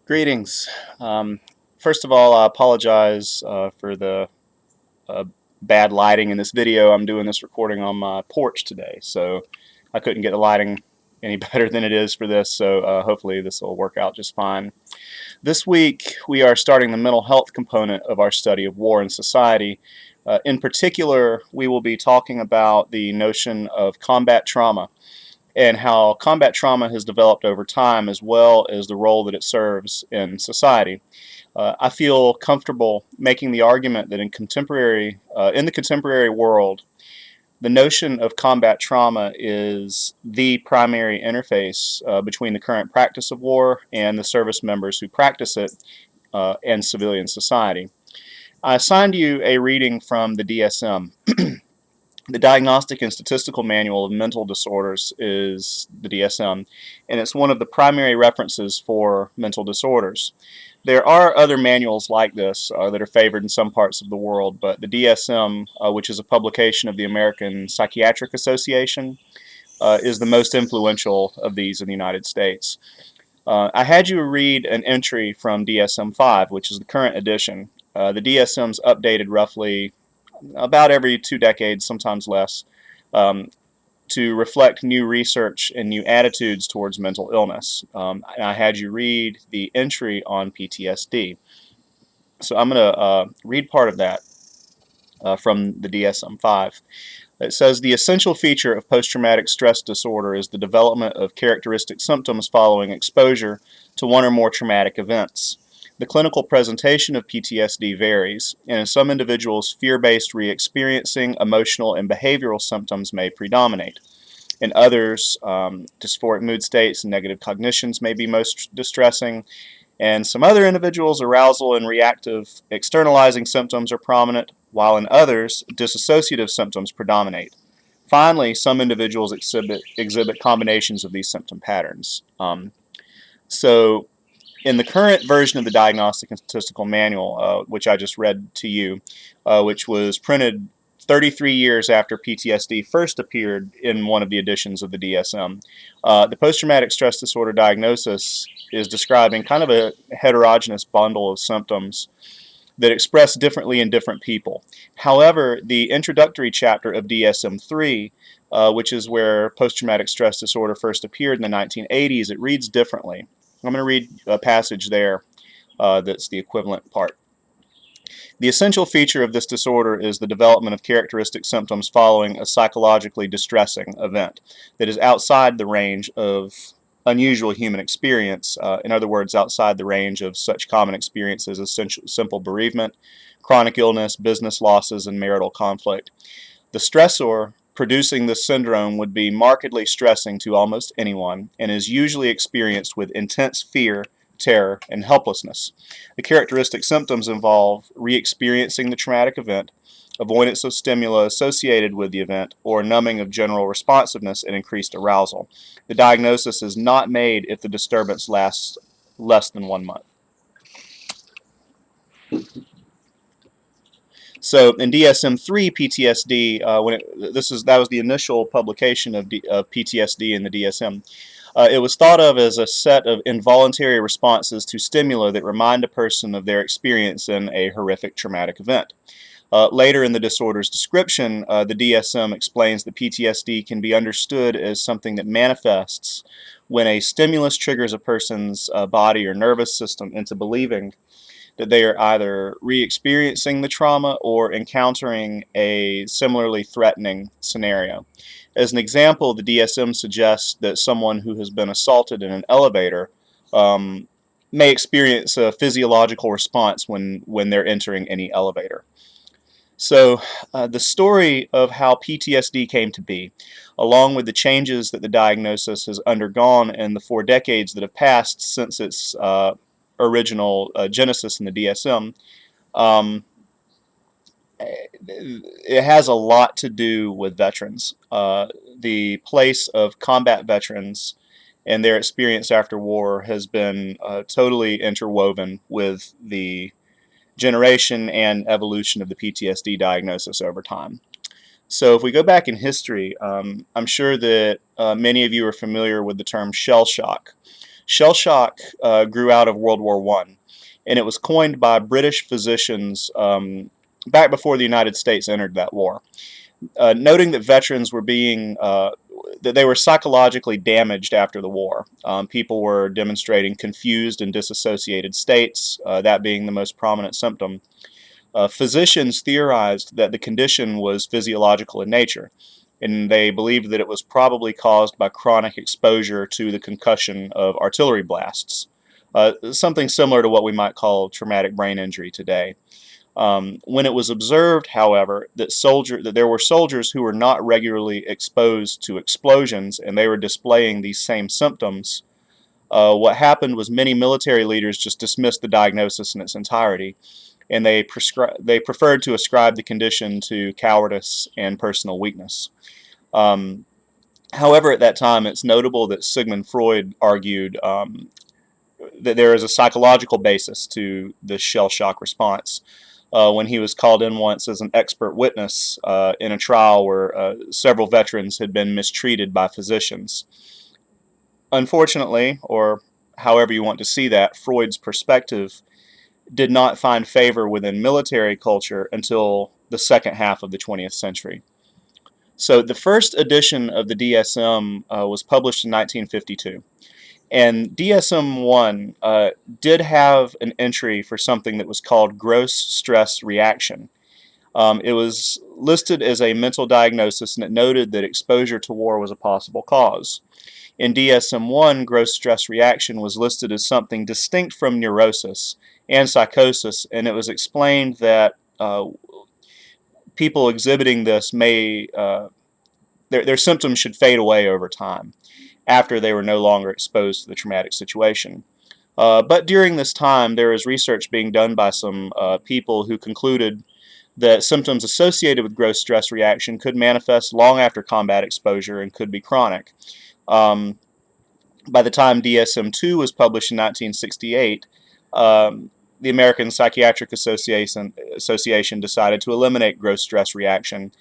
Greetings. Um, First of all, I apologize for the uh, bad lighting in this video. I'm doing this recording on my porch today, so I couldn't get the lighting any better than it is for this, so hopefully this will work out just fine. This week, we are starting the mental health component of our study of war and society. In particular, we will be talking about the notion of combat trauma and how combat trauma has developed over time, as well as the role that it serves in society. I feel comfortable making the argument that in the contemporary world, the notion of combat trauma is the primary interface between the current practice of war and the service members who practice it and civilian society. I assigned you a reading from the DSM. The Diagnostic and Statistical Manual of Mental Disorders is the DSM, and it's one of the primary references for mental disorders. There are other manuals like this that are favored in some parts of the world, but the DSM, which is a publication of the American Psychiatric Association, is the most influential of these in the United States. I had you read an entry from DSM-5, which is the current edition. The DSM's updated roughly about every 2 decades, sometimes less, um, to reflect new research and new attitudes towards mental illness. And I had you read the entry on PTSD. So I'm going to read part of that from the DSM-5. It says the essential feature of post-traumatic stress disorder is the development of characteristic symptoms following exposure to one or more traumatic events. The clinical presentation of PTSD varies, and in some individuals, fear-based re-experiencing, emotional, and behavioral symptoms may predominate. In others, dysphoric mood states and negative cognitions may be most distressing, and some other individuals, arousal and reactive externalizing symptoms are prominent, while in others, dissociative symptoms predominate. Finally, some individuals exhibit combinations of these symptom patterns. So, in the current version of the Diagnostic and Statistical Manual, which I just read to you, which was printed 33 years after PTSD first appeared in one of the editions of the DSM, the post-traumatic stress disorder diagnosis is describing kind of a heterogeneous bundle of symptoms that express differently in different people. However, the introductory chapter of DSM-3, which is where post-traumatic stress disorder first appeared in the 1980s, it reads differently. I'm going to read a passage there that's the equivalent part. The essential feature of this disorder is the development of characteristic symptoms following a psychologically distressing event that is outside the range of unusual human experience, in other words, outside the range of such common experiences as simple bereavement, chronic illness, business losses, and marital conflict. The stressor producing this syndrome would be markedly stressing to almost anyone and is usually experienced with intense fear, terror, and helplessness. The characteristic symptoms involve re-experiencing the traumatic event, avoidance of stimuli associated with the event, or numbing of general responsiveness and increased arousal. The diagnosis is not made if the disturbance lasts less than 1 month. So in DSM-3 PTSD, that was the initial publication of PTSD in the DSM. It was thought of as a set of involuntary responses to stimuli that remind a person of their experience in a horrific traumatic event. Later in the disorder's description, the DSM explains that PTSD can be understood as something that manifests when a stimulus triggers a person's body or nervous system into believing that they are either re-experiencing the trauma or encountering a similarly threatening scenario. As an example, the DSM suggests that someone who has been assaulted in an elevator may experience a physiological response when they're entering any elevator. So the story of how PTSD came to be, along with the changes that the diagnosis has undergone in the 4 decades that have passed since its original genesis in the DSM, um, it has a lot to do with veterans. The place of combat veterans and their experience after war has been totally interwoven with the generation and evolution of the PTSD diagnosis over time. So if we go back in history, I'm sure that many of you are familiar with the term shell shock. Shell shock grew out of World War I, and it was coined by British physicians back before the United States entered that war, noting that veterans were being that they were psychologically damaged after the war. People were demonstrating confused and disassociated states, that being the most prominent symptom. Physicians theorized that the condition was physiological in nature, and they believed that it was probably caused by chronic exposure to the concussion of artillery blasts, something similar to what we might call traumatic brain injury today. When it was observed, however, that there were soldiers who were not regularly exposed to explosions and they were displaying these same symptoms, what happened was many military leaders just dismissed the diagnosis in its entirety, and they preferred to ascribe the condition to cowardice and personal weakness. Um, However, at that time, it's notable that Sigmund Freud argued that there is a psychological basis to this shell shock response. When he was called in once as an expert witness in a trial where several veterans had been mistreated by physicians. Unfortunately, or however you want to see that, Freud's perspective did not find favor within military culture until the second half of the 20th century. So the first edition of the DSM was published in 1952. And DSM-1 did have an entry for something that was called gross stress reaction. It was listed as a mental diagnosis, and it noted that exposure to war was a possible cause. In DSM-1, gross stress reaction was listed as something distinct from neurosis and psychosis, and it was explained that people exhibiting this their symptoms should fade away over time after they were no longer exposed to the traumatic situation. But during this time, there is research being done by some people who concluded that symptoms associated with gross stress reaction could manifest long after combat exposure and could be chronic. Um, by the time DSM-2 was published in 1968, the American Psychiatric Association decided to eliminate gross stress reaction,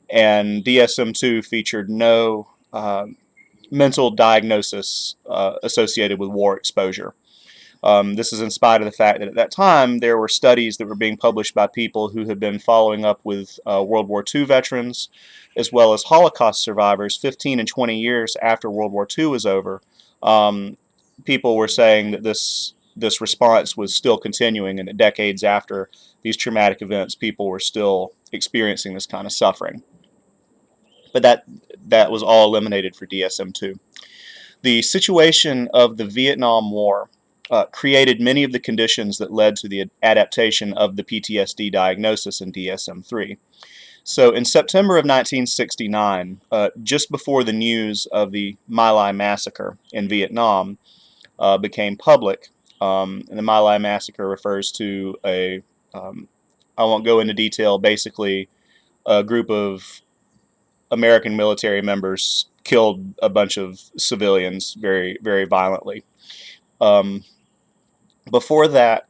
and DSM-2 featured no mental diagnosis associated with war exposure. This is in spite of the fact that at that time there were studies that were being published by people who had been following up with World War II veterans as well as Holocaust survivors 15 and 20 years after World War II was over. Um, People were saying that this response was still continuing, and that decades after these traumatic events, people were still experiencing this kind of suffering. But that was all eliminated for DSM-2. The situation of the Vietnam War created many of the conditions that led to the adaptation of the PTSD diagnosis in DSM-3. So in September of 1969, just before the news of the My Lai massacre in Vietnam became public, and the My Lai massacre refers to I won't go into detail, basically a group of American military members killed a bunch of civilians very, very violently. Um, Before that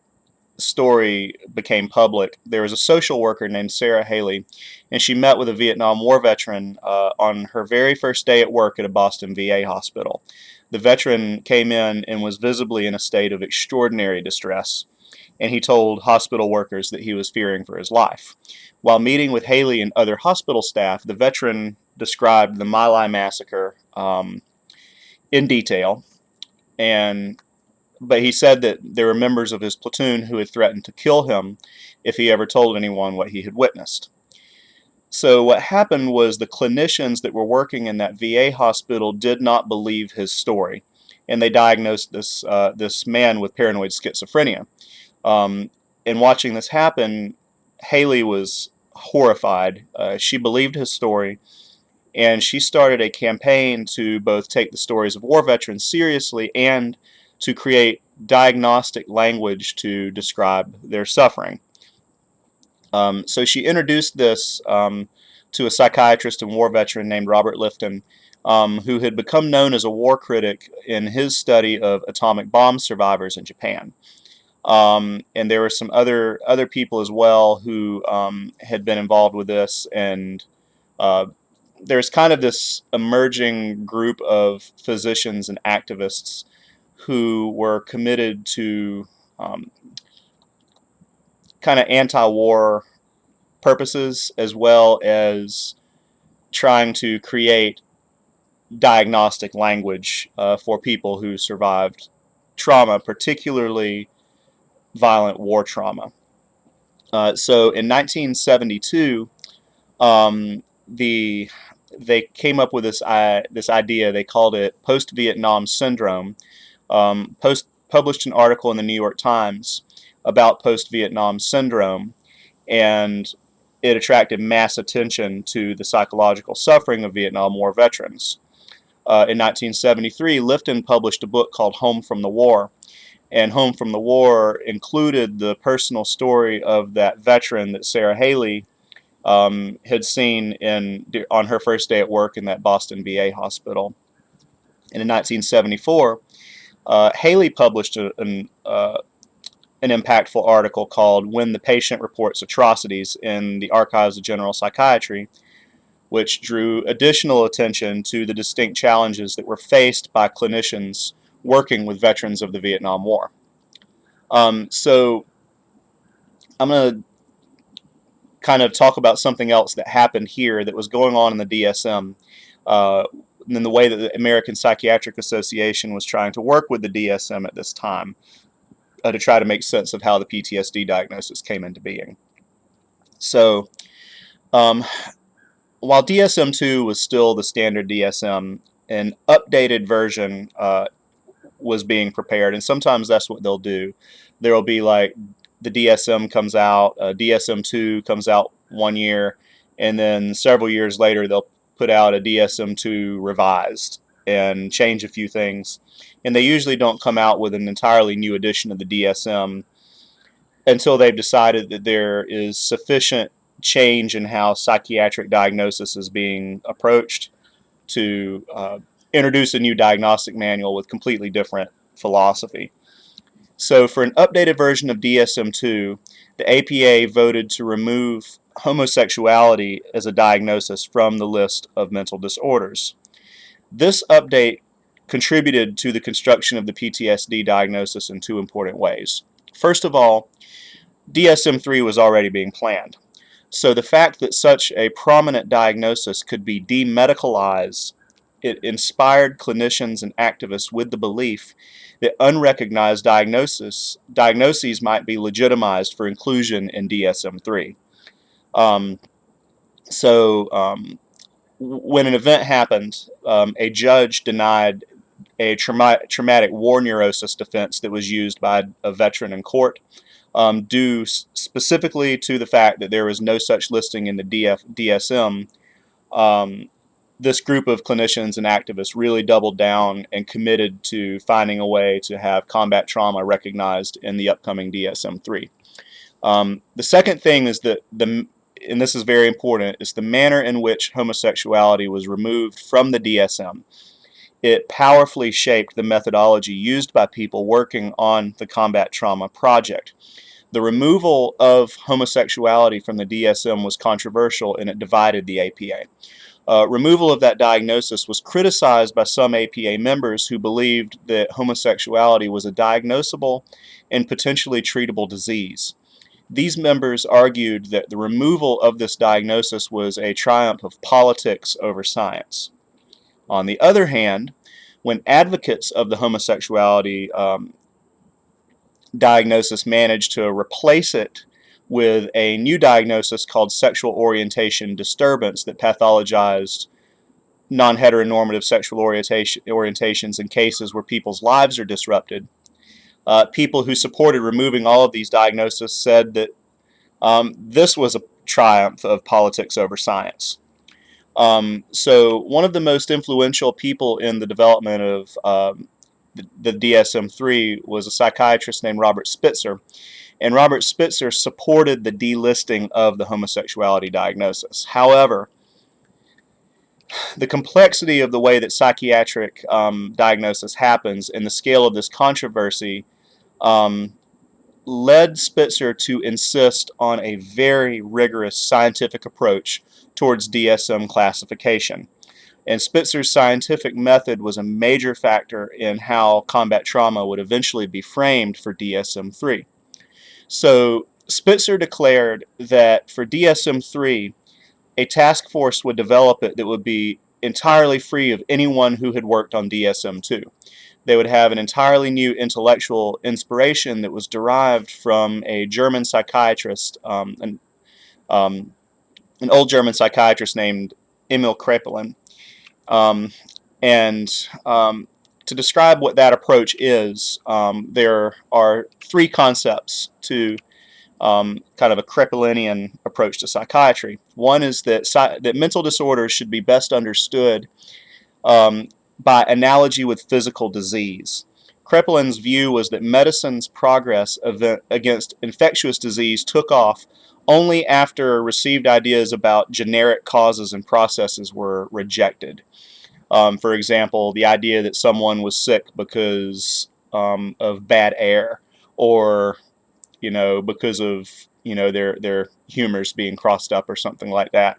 story became public, there was a social worker named Sarah Haley, and she met with a Vietnam War veteran on her very first day at work at a Boston VA hospital. The veteran came in and was visibly in a state of extraordinary distress, and he told hospital workers that he was fearing for his life. While meeting with Haley and other hospital staff, the veteran described the My Lai massacre in detail, and but he said that there were members of his platoon who had threatened to kill him if he ever told anyone what he had witnessed. So what happened was the clinicians that were working in that VA hospital did not believe his story, and they diagnosed this man with paranoid schizophrenia. Um, and watching this happen, Haley was horrified. She believed his story, and she started a campaign to both take the stories of war veterans seriously and to create diagnostic language to describe their suffering. So she introduced this to a psychiatrist and war veteran named Robert Lifton, who had become known as a war critic in his study of atomic bomb survivors in Japan. And there were some other people as well who had been involved with this, and there's kind of this emerging group of physicians and activists who were committed to kind of anti-war purposes, as well as trying to create diagnostic language for people who survived trauma, particularly violent war trauma. So in 1972, they came up with this idea. They called it post-Vietnam syndrome. Published an article in the New York Times about post-Vietnam syndrome, and it attracted mass attention to the psychological suffering of Vietnam War veterans. In 1973, Lifton published a book called Home from the War, and Home from the War included the personal story of that veteran that Sarah Haley had seen on her first day at work in that Boston VA hospital. And in 1974, Haley published an impactful article called When the Patient Reports Atrocities in the Archives of General Psychiatry, which drew additional attention to the distinct challenges that were faced by clinicians working with veterans of the Vietnam War. So I'm going to kind of talk about something else that happened here that was going on in the DSM, and the way that the American Psychiatric Association was trying to work with the DSM at this time to try to make sense of how the PTSD diagnosis came into being. So, while DSM-2 was still the standard DSM, an updated version was being prepared, and sometimes that's what they'll do. There will be like the DSM comes out, DSM-2 comes out 1 year, and then several years later they'll put out a DSM-2 revised and change a few things. And they usually don't come out with an entirely new edition of the DSM until they've decided that there is sufficient change in how psychiatric diagnosis is being approached to introduce a new diagnostic manual with completely different philosophy. So for an updated version of DSM-2, the APA voted to remove homosexuality as a diagnosis from the list of mental disorders. This update contributed to the construction of the PTSD diagnosis in two important ways. First of all, DSM-3 was already being planned. So the fact that such a prominent diagnosis could be demedicalized, it inspired clinicians and activists with the belief that unrecognized diagnoses might be legitimized for inclusion in DSM-3. When an event happened, a judge denied a traumatic war neurosis defense that was used by a veteran in court, due specifically to the fact that there was no such listing in the DSM. This group of clinicians and activists really doubled down and committed to finding a way to have combat trauma recognized in the upcoming DSM-3. The second thing is that and this is very important, is the manner in which homosexuality was removed from the DSM. It powerfully shaped the methodology used by people working on the combat trauma project. The removal of homosexuality from the DSM was controversial, and it divided the APA. Removal of that diagnosis was criticized by some APA members who believed that homosexuality was a diagnosable and potentially treatable disease. These members argued that the removal of this diagnosis was a triumph of politics over science. On the other hand, when advocates of the homosexuality diagnosis managed to replace it with a new diagnosis called sexual orientation disturbance that pathologized non-heteronormative sexual orientations in cases where people's lives are disrupted, people who supported removing all of these diagnoses said that this was a triumph of politics over science. So one of the most influential people in the development of the DSM-3 was a psychiatrist named Robert Spitzer. And Robert Spitzer supported the delisting of the homosexuality diagnosis. However, the complexity of the way that psychiatric diagnosis happens and the scale of this controversy led Spitzer to insist on a very rigorous scientific approach towards DSM classification. And Spitzer's scientific method was a major factor in how combat trauma would eventually be framed for DSM-3. So Spitzer declared that for DSM-3, a task force would develop it that would be entirely free of anyone who had worked on DSM-2. They would have an entirely new intellectual inspiration that was derived from a German psychiatrist, um, an old German psychiatrist named Emil Kraepelin. Um, and to describe what that approach is, there are three concepts to kind of a Kraepelinian approach to psychiatry. One is that mental disorders should be best understood um, by analogy with physical disease. Kraepelin's view was that medicine's progress against infectious disease took off only after received ideas about generic causes and processes were rejected. For example, the idea that someone was sick because of bad air, or because of their humors being crossed up or something like that.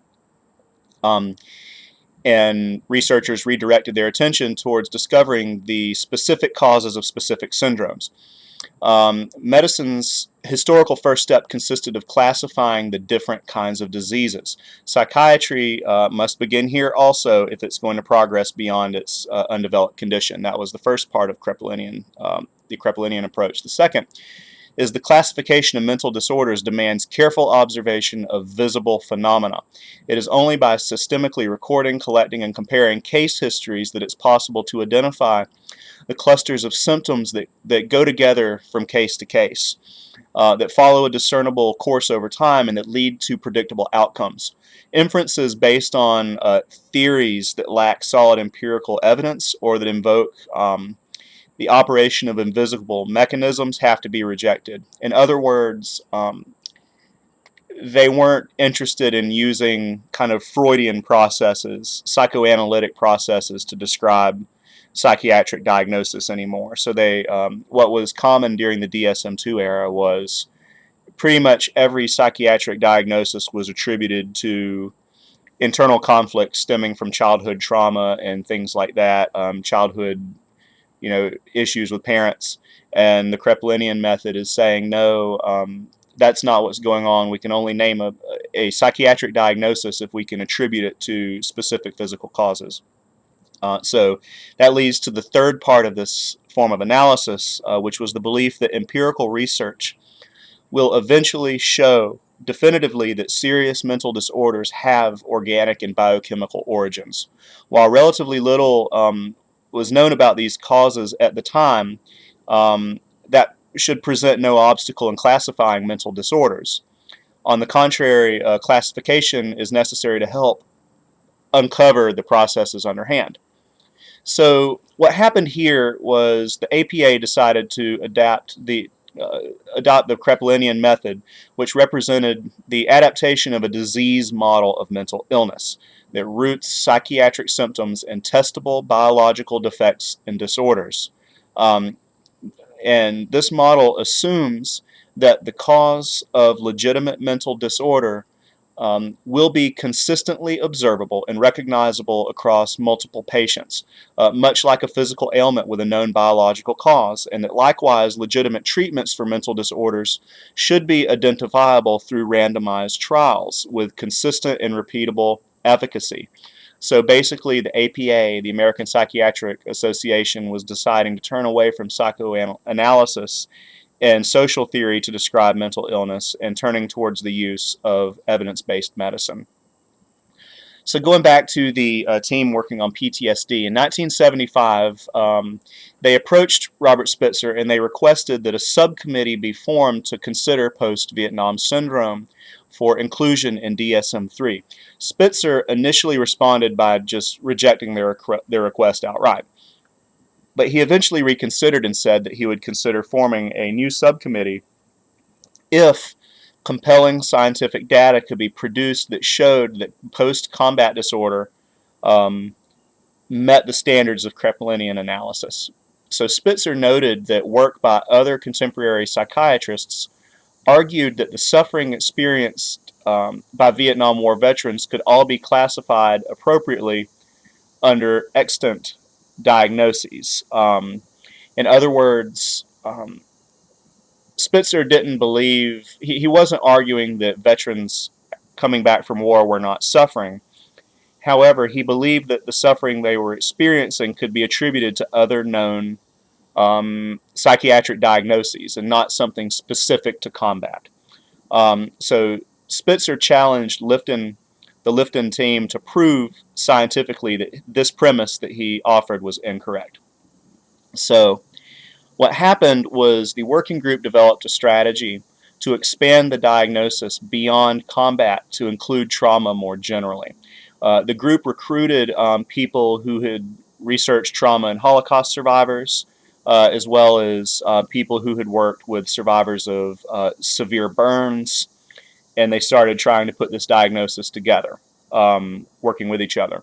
And researchers redirected their attention towards discovering the specific causes of specific syndromes. Medicine's historical first step consisted of classifying the different kinds of diseases. Psychiatry must begin here also if it's going to progress beyond its undeveloped condition. That was the first part of the Kraepelinian approach. The second is the classification of mental disorders demands careful observation of visible phenomena. It is only by systemically recording, collecting, and comparing case histories that it's possible to identify the clusters of symptoms that go together from case to case, that follow a discernible course over time, and that lead to predictable outcomes. Inferences based on theories that lack solid empirical evidence or that invoke the operation of invisible mechanisms have to be rejected. In other words, they weren't interested in using kind of Freudian processes, psychoanalytic processes to describe psychiatric diagnosis anymore. So what was common during the DSM-2 era was pretty much every psychiatric diagnosis was attributed to internal conflicts stemming from childhood trauma and things like that, childhood issues with parents. And the Kraepelinian method is saying, no, that's not what's going on. We can only name a psychiatric diagnosis if we can attribute it to specific physical causes. So that leads to the third part of this form of analysis, which was the belief that empirical research will eventually show definitively that serious mental disorders have organic and biochemical origins. While relatively little was known about these causes at the time, that should present no obstacle in classifying mental disorders. On the contrary, classification is necessary to help uncover the processes underhand. So what happened here was the APA decided to adopt the Kraepelinian method, which represented the adaptation of a disease model of mental illness that roots psychiatric symptoms in testable biological defects and disorders. And this model assumes that the cause of legitimate mental disorder will be consistently observable and recognizable across multiple patients, much like a physical ailment with a known biological cause, and that likewise legitimate treatments for mental disorders should be identifiable through randomized trials with consistent and repeatable efficacy. So basically, the APA, the American Psychiatric Association, was deciding to turn away from psychoanalysis and social theory to describe mental illness and turning towards the use of evidence-based medicine. So going back to the team working on PTSD, in 1975, they approached Robert Spitzer and they requested that a subcommittee be formed to consider post-Vietnam syndrome for inclusion in DSM-3. Spitzer initially responded by just rejecting their request outright. But he eventually reconsidered and said that he would consider forming a new subcommittee if compelling scientific data could be produced that showed that post-combat disorder met the standards of Kraepelinian analysis. So Spitzer noted that work by other contemporary psychiatrists argued that the suffering experienced by Vietnam War veterans could all be classified appropriately under extant diagnoses. In other words, Spitzer didn't believe, he wasn't arguing that veterans coming back from war were not suffering. However, he believed that the suffering they were experiencing could be attributed to other known psychiatric diagnoses and not something specific to combat. So Spitzer challenged the Lifton team to prove scientifically that this premise that he offered was incorrect. So what happened was the working group developed a strategy to expand the diagnosis beyond combat to include trauma more generally. The group recruited people who had researched trauma in Holocaust survivors, as well as people who had worked with survivors of severe burns, and they started trying to put this diagnosis together, working with each other.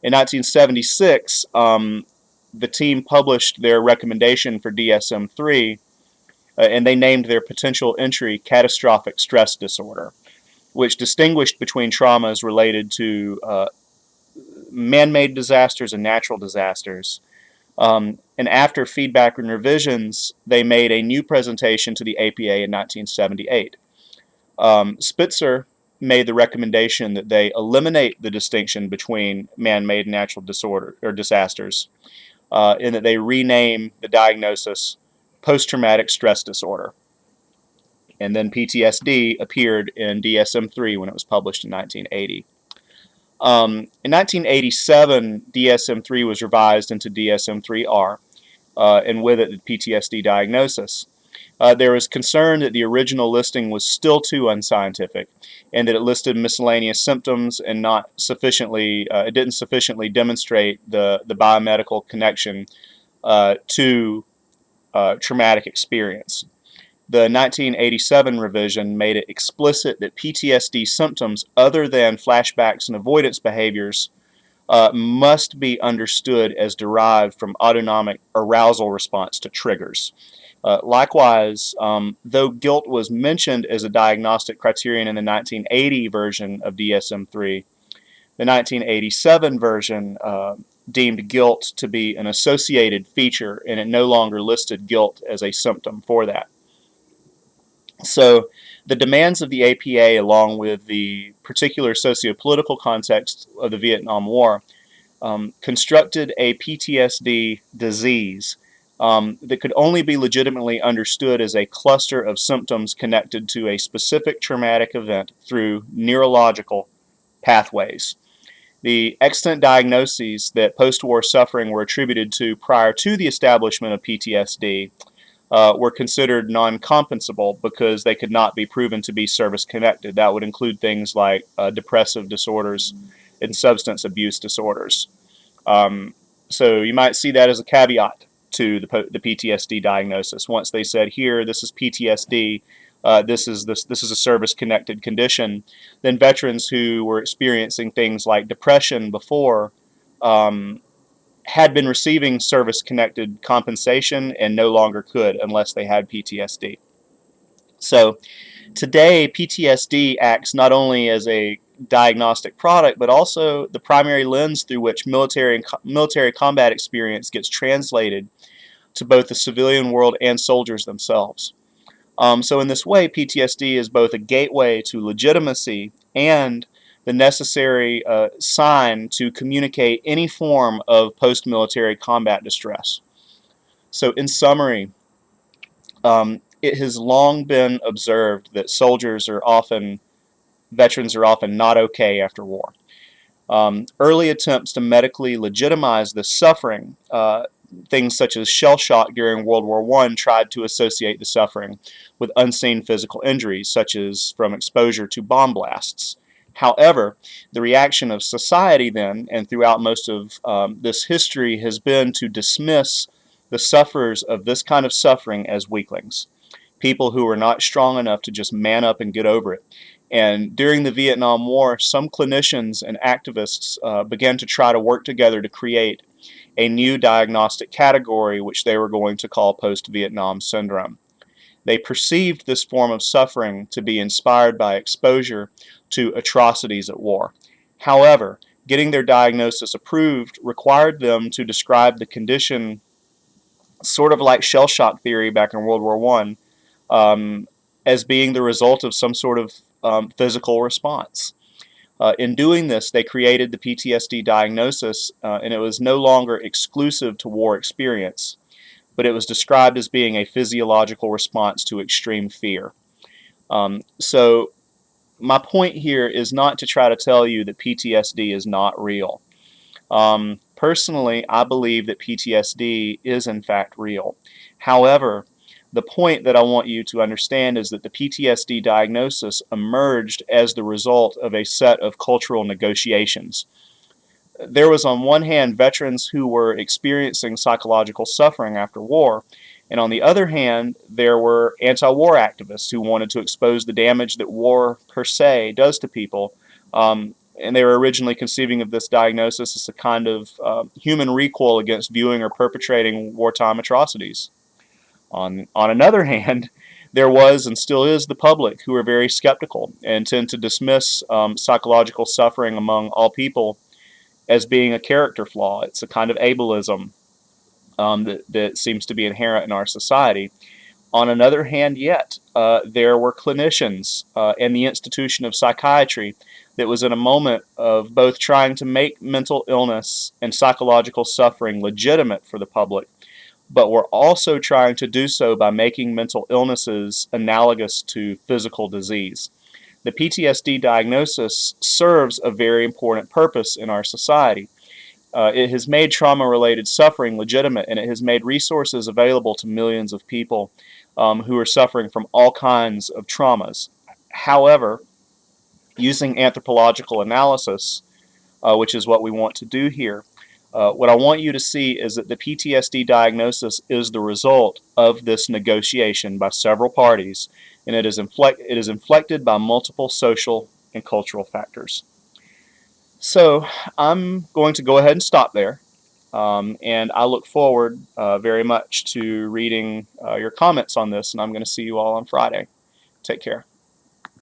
In 1976, the team published their recommendation for DSM-3, and they named their potential entry catastrophic stress disorder, which distinguished between traumas related to man-made disasters and natural disasters. And after feedback and revisions, they made a new presentation to the APA in 1978. Spitzer made the recommendation that they eliminate the distinction between man-made and natural disorder or disasters, in that they rename the diagnosis post-traumatic stress disorder. And then PTSD appeared in DSM-3 when it was published in 1980. In 1987, DSM-3 was revised into DSM-3R, and with it the PTSD diagnosis. There was concern that the original listing was still too unscientific, and that it listed miscellaneous symptoms and not sufficiently, it didn't sufficiently demonstrate the biomedical connection to traumatic experience. The 1987 revision made it explicit that PTSD symptoms other than flashbacks and avoidance behaviors must be understood as derived from autonomic arousal response to triggers. Likewise, though guilt was mentioned as a diagnostic criterion in the 1980 version of DSM-3, the 1987 version deemed guilt to be an associated feature, and it no longer listed guilt as a symptom for that. So the demands of the APA, along with the particular socio-political context of the Vietnam War, constructed a PTSD disease that could only be legitimately understood as a cluster of symptoms connected to a specific traumatic event through neurological pathways. The extant diagnoses that post-war suffering were attributed to prior to the establishment of PTSD were considered non-compensable because they could not be proven to be service-connected. That would include things like depressive disorders and substance abuse disorders. So you might see that as a caveat to the PTSD diagnosis. Once they said, here, this is PTSD, this is a service-connected condition, then veterans who were experiencing things like depression before had been receiving service-connected compensation and no longer could unless they had PTSD. So today, PTSD acts not only as a diagnostic product, but also the primary lens through which military combat experience gets translated to both the civilian world and soldiers themselves. So in this way, PTSD is both a gateway to legitimacy and the necessary sign to communicate any form of post-military combat distress. So in summary, it has long been observed that veterans are often not okay after war. Early attempts to medically legitimize this suffering, things such as shell shock during World War I, tried to associate the suffering with unseen physical injuries, such as from exposure to bomb blasts. However, the reaction of society then, and throughout most of this history, has been to dismiss the sufferers of this kind of suffering as weaklings, people who are not strong enough to just man up and get over it. And during the Vietnam War, some clinicians and activists began to try to work together to create a new diagnostic category which they were going to call post-Vietnam syndrome. They perceived this form of suffering to be inspired by exposure to atrocities at war. However, getting their diagnosis approved required them to describe the condition sort of like shell shock theory back in World War I, as being the result of some sort of physical response. In doing this, they created the PTSD diagnosis, and it was no longer exclusive to war experience, but it was described as being a physiological response to extreme fear. So my point here is not to try to tell you that PTSD is not real. Personally, I believe that PTSD is in fact real. However, the point that I want you to understand is that the PTSD diagnosis emerged as the result of a set of cultural negotiations. There was, on one hand, veterans who were experiencing psychological suffering after war, and on the other hand, there were anti-war activists who wanted to expose the damage that war per se does to people. And they were originally conceiving of this diagnosis as a kind of human recoil against viewing or perpetrating wartime atrocities. On another hand, there was and still is the public who are very skeptical and tend to dismiss psychological suffering among all people as being a character flaw. It's a kind of ableism that seems to be inherent in our society. On another hand, yet, there were clinicians and the institution of psychiatry that was in a moment of both trying to make mental illness and psychological suffering legitimate for the public, but were also trying to do so by making mental illnesses analogous to physical disease. The PTSD diagnosis serves a very important purpose in our society. It has made trauma-related suffering legitimate, and it has made resources available to millions of people who are suffering from all kinds of traumas. However, using anthropological analysis, which is what we want to do here, what I want you to see is that the PTSD diagnosis is the result of this negotiation by several parties, and it is inflected by multiple social and cultural factors. So I'm going to go ahead and stop there, and I look forward very much to reading your comments on this, and I'm going to see you all on Friday. Take care.